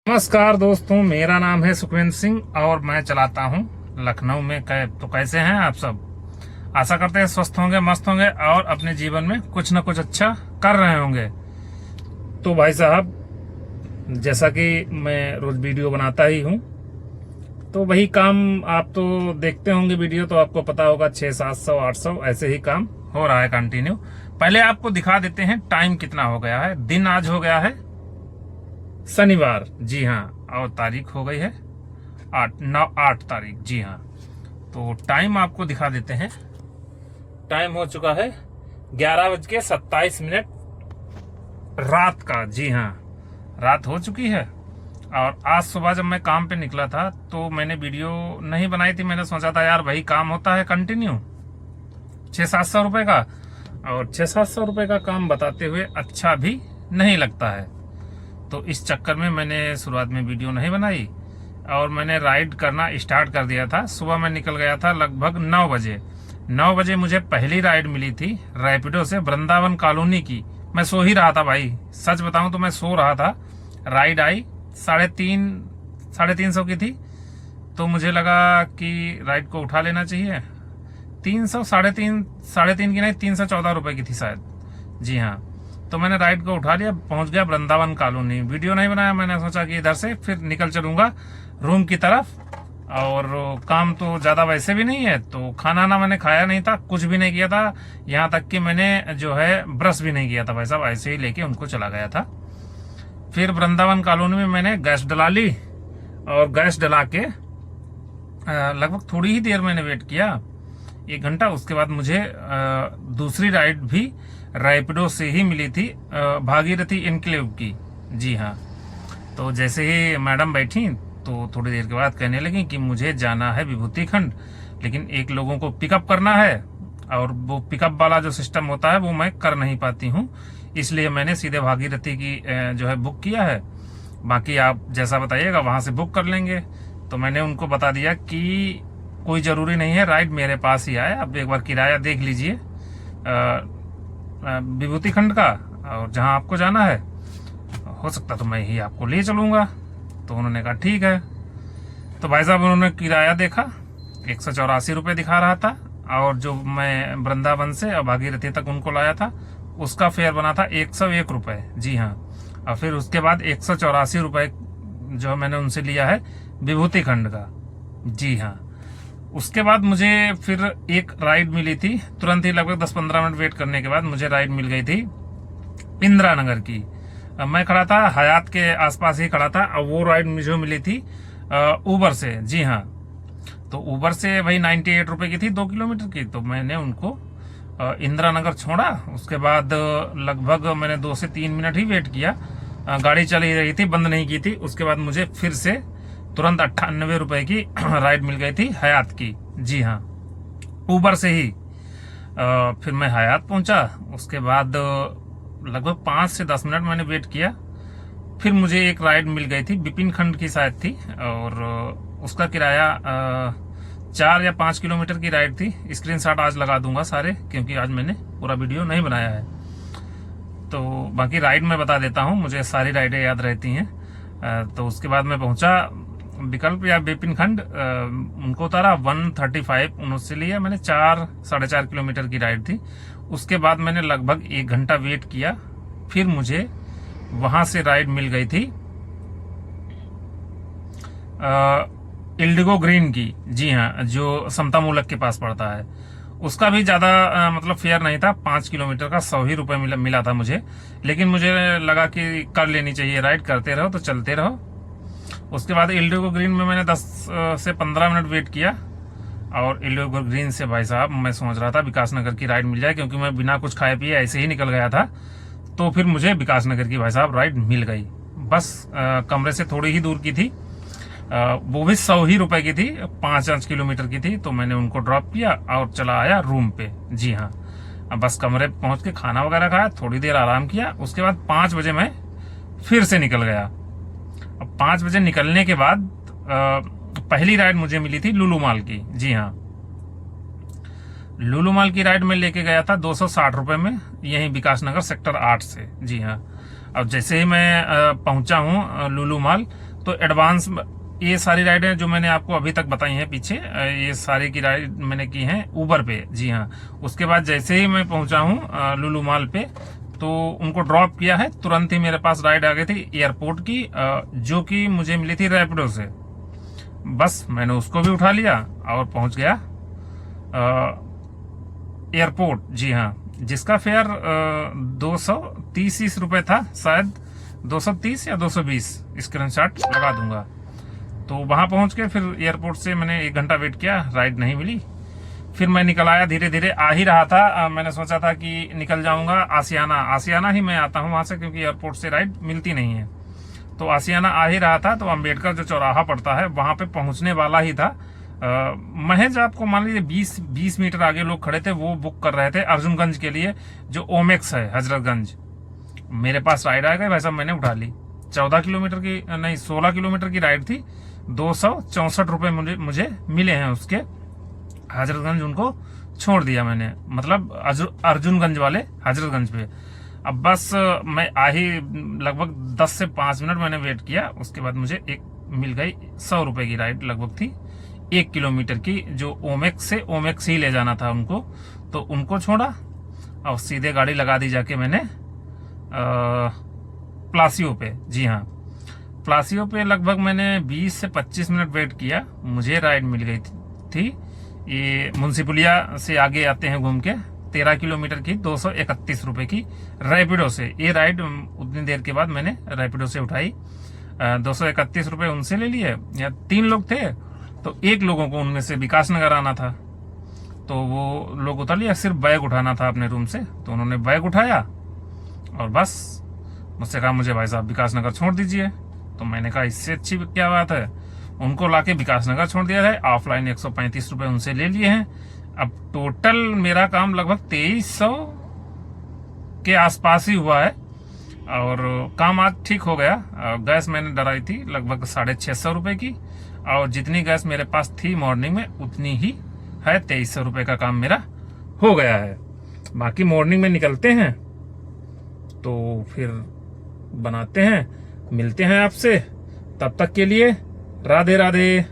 नमस्कार दोस्तों, मेरा नाम है सुखविंदर सिंह और मैं चलाता हूं लखनऊ में कैब। तो कैसे हैं आप सब? आशा करते हैं स्वस्थ होंगे, मस्त होंगे और अपने जीवन में कुछ न कुछ अच्छा कर रहे होंगे। तो भाई साहब, जैसा कि मैं रोज वीडियो बनाता ही हूं, तो वही काम आप तो देखते होंगे वीडियो, तो आपको पता होगा 600-700 800 ऐसे ही काम हो रहा है कंटिन्यू। पहले आपको दिखा देते हैं टाइम कितना हो गया है। दिन आज हो गया है शनिवार, जी हाँ, और तारीख हो गई है 8 तारीख, जी हाँ। तो टाइम आपको दिखा देते हैं। टाइम हो चुका है 11:27 रात का, जी हाँ, रात हो चुकी है। और आज सुबह जब मैं काम पे निकला था तो मैंने वीडियो नहीं बनाई थी। मैंने सोचा था यार वही काम होता है कंटिन्यू 600-700 रुपए का, और 600-700 रुपए का काम बताते हुए अच्छा भी नहीं लगता है। तो इस चक्कर में मैंने शुरुआत में वीडियो नहीं बनाई और मैंने राइड करना स्टार्ट कर दिया था। सुबह मैं निकल गया था लगभग 9 बजे। 9 बजे मुझे पहली राइड मिली थी रैपिडो से वृंदावन कॉलोनी की। मैं सो ही रहा था भाई, सच बताऊं तो मैं सो रहा था। राइड आई 350 की थी, तो मुझे लगा कि राइड को उठा लेना चाहिए। 300 साढ़े तीन की नहीं, 314 रुपए की थी शायद, जी हाँ। तो मैंने राइड को उठा लिया, पहुंच गया वृंदावन कॉलोनी। वीडियो नहीं बनाया, मैंने सोचा कि इधर से फिर निकल चलूंगा रूम की तरफ। और काम तो ज्यादा वैसे भी नहीं है, तो खाना ना मैंने खाया नहीं था, कुछ भी नहीं किया था। यहाँ तक कि मैंने जो है ब्रश भी नहीं किया था भाई साहब, ऐसे ही लेके उनको चला गया था। फिर वृंदावन कॉलोनी में मैंने गैस डला ली और गैस डला के लगभग थोड़ी ही देर मैंने वेट किया, 1 घंटा। उसके बाद मुझे दूसरी राइड भी रैपिडो से ही मिली थी, भागीरथी एनक्लेव की, जी हाँ। तो जैसे ही मैडम बैठी तो थोड़ी देर के बाद कहने लगी कि मुझे जाना है विभूति खंड, लेकिन एक लोगों को पिकअप करना है और वो पिकअप वाला जो सिस्टम होता है वो मैं कर नहीं पाती हूँ, इसलिए मैंने सीधे भागीरथी की जो है बुक किया है। बाकी आप जैसा बताइएगा वहां से बुक कर लेंगे। तो मैंने उनको बता दिया कि कोई जरूरी नहीं है, राइड मेरे पास ही आए, आप एक बार किराया देख लीजिए विभूति खंड का, और जहां आपको जाना है हो सकता तो मैं ही आपको ले चलूंगा। तो उन्होंने कहा ठीक है। तो भाई साहब उन्होंने किराया देखा, 184 रुपये दिखा रहा था, और जो मैं वृंदावन से और भागीरथी तक उनको लाया था उसका फेयर बना था 101 रुपये, जी हाँ। और फिर उसके बाद 184 रुपये जो मैंने उनसे लिया है विभूति खंड का, जी हाँ। उसके बाद मुझे फिर एक राइड मिली थी, तुरंत ही लगभग 10-15 मिनट वेट करने के बाद मुझे राइड मिल गई थी इंदिरा नगर की। मैं खड़ा था हयात के आसपास ही खड़ा था, और वो राइड मुझे मिली थी उबर से, जी हाँ। तो उबर से वही 98 रुपए की थी 2 किलोमीटर की। तो मैंने उनको इंदिरा नगर छोड़ा। उसके बाद लगभग मैंने 2 से 3 मिनट ही वेट किया, गाड़ी चल ही रही थी, बंद नहीं की थी। उसके बाद मुझे फिर से तुरंत 98 रुपए की राइड मिल गई थी हयात की, जी हाँ, उबर से ही। फिर मैं हयात पहुंचा। उसके बाद लगभग 5 से 10 मिनट मैंने वेट किया। फिर मुझे एक राइड मिल गई थी विपिन खंड की शायद थी, और उसका किराया 4 या 5 किलोमीटर की राइड थी। स्क्रीनशॉट आज लगा दूंगा सारे, क्योंकि आज मैंने पूरा वीडियो नहीं बनाया है। तो बाकी राइड मैं बता देता हूँ, मुझे सारी राइडें याद रहती हैं। तो उसके बाद मैं पहुंचा विकल्प या विपिन खंड, उनको उतारा 135 उनसे लिया मैंने। 4-4.5 किलोमीटर की राइड थी। उसके बाद मैंने लगभग 1 घंटा वेट किया। फिर मुझे वहां से राइड मिल गई थी इंडिगो ग्रीन की, जी हाँ, जो समता मूलक के पास पड़ता है। उसका भी ज्यादा मतलब फेयर नहीं था, 5 किलोमीटर का 100 ही रुपए मिला था मुझे। लेकिन मुझे लगा कि कर लेनी चाहिए राइड, करते रहो तो चलते रहो। उसके बाद इंडिगो ग्रीन में मैंने 10 से 15 मिनट वेट किया, और इंडिगो ग्रीन से भाई साहब मैं सोच रहा था विकास नगर की राइड मिल जाए, क्योंकि मैं बिना कुछ खाए पिए ऐसे ही निकल गया था। तो फिर मुझे विकास नगर की भाई साहब राइड मिल गई, बस कमरे से थोड़ी ही दूर की थी, वो भी 100 ही रुपए की थी, 5 किलोमीटर की थी। तो मैंने उनको ड्रॉप किया और चला आया रूम पे, जी हाँ। अब बस कमरे पहुंच के खाना वगैरह खाया, थोड़ी देर आराम किया। उसके बाद 5 बजे मैं फिर से निकल गया। अब 5 बजे निकलने के बाद पहली राइड मुझे मिली थी लुलु मॉल की, जी हाँ। लुलु मॉल की राइड में लेके गया था 260 रुपए में, यही विकास नगर सेक्टर 8 से, जी हाँ। अब जैसे ही मैं पहुंचा हूँ लुलु मॉल, तो एडवांस ये सारी राइडें जो मैंने आपको अभी तक बताई हैं पीछे, ये सारी की राइड मैंने की हैं उबर पे। जी हाँ, उसके बाद जैसे ही मैं पहुंचा हूँ लुलु मॉल पे, तो उनको ड्रॉप किया है, तुरंत ही मेरे पास राइड आ गई थी एयरपोर्ट की, जो कि मुझे मिली थी रैपिडो से। बस मैंने उसको भी उठा लिया और पहुंच गया एयरपोर्ट। जी हाँ, जिसका फेयर 230 रुपए था, शायद 230 या 220, स्क्रीनशॉट लगा दूंगा। तो वहां पहुंच के फिर एयरपोर्ट से मैंने 1 घंटा वेट किया, राइड नहीं मिली। फिर मैं निकल आया, धीरे धीरे आ ही रहा था। मैंने सोचा था कि निकल जाऊंगा आसियाना ही मैं आता हूं वहां से, क्योंकि एयरपोर्ट से राइड मिलती नहीं है। तो आसियाना आ ही रहा था, तो अम्बेडकर जो चौराहा पड़ता है वहां पे पहुंचने वाला ही था। महज आपको मान लीजिए 20 मीटर आगे लोग खड़े थे, वो बुक कर रहे थे अर्जुनगंज के लिए, जो ओमेक्स है हजरतगंज। मेरे पास राइड आ गई भाई साहब, मैंने उठा ली। 14 किलोमीटर की नहीं 16 किलोमीटर की राइड थी। 264 रुपए मुझे मिले हैं उसके। हजरतगंज उनको छोड़ दिया मैंने, मतलब अर्जुनगंज वाले हजरतगंज पे। अब बस मैं आ ही लगभग 10 से 5 मिनट मैंने वेट किया। उसके बाद मुझे एक मिल गई 100 रुपए की राइड लगभग थी, 1 किलोमीटर की, जो ओमेक्स ही ले जाना था उनको। तो उनको छोड़ा और सीधे गाड़ी लगा दी जाके मैंने प्लासियो पे। जी हाँ, प्लासियो पे लगभग मैंने 20 से 25 मिनट वेट किया, मुझे राइड मिल गई थी। ये मुंसिपुलिया से आगे आते हैं घूम के, 13 किलोमीटर की 231 रुपए की रैपिडो से। ये राइड उतनी देर के बाद मैंने रैपिडो से उठाई। 231 रुपए उनसे ले लिए। या 3 लोग थे, तो 1 लोगों को उनमें से विकास नगर आना था, तो वो लोग उतर लिया। सिर्फ बैग उठाना था अपने रूम से, तो उन्होंने बैग उठाया और बस मुझसे कहा मुझे भाई साहब विकास नगर छोड़ दीजिए। तो मैंने कहा इससे अच्छी क्या बात है, उनको लाके विकास नगर छोड़ दिया है। ऑफलाइन 135 रुपए उनसे ले लिए हैं। अब टोटल मेरा काम लगभग 2300 के आसपास ही हुआ है, और काम आज ठीक हो गया। गैस मैंने डराई थी लगभग 650 रुपए की, और जितनी गैस मेरे पास थी मॉर्निंग में उतनी ही है। 2300 रुपए का काम मेरा हो गया है। बाकी मॉर्निंग में निकलते हैं तो फिर बनाते हैं, मिलते हैं आपसे। तब तक के लिए राधे राधे।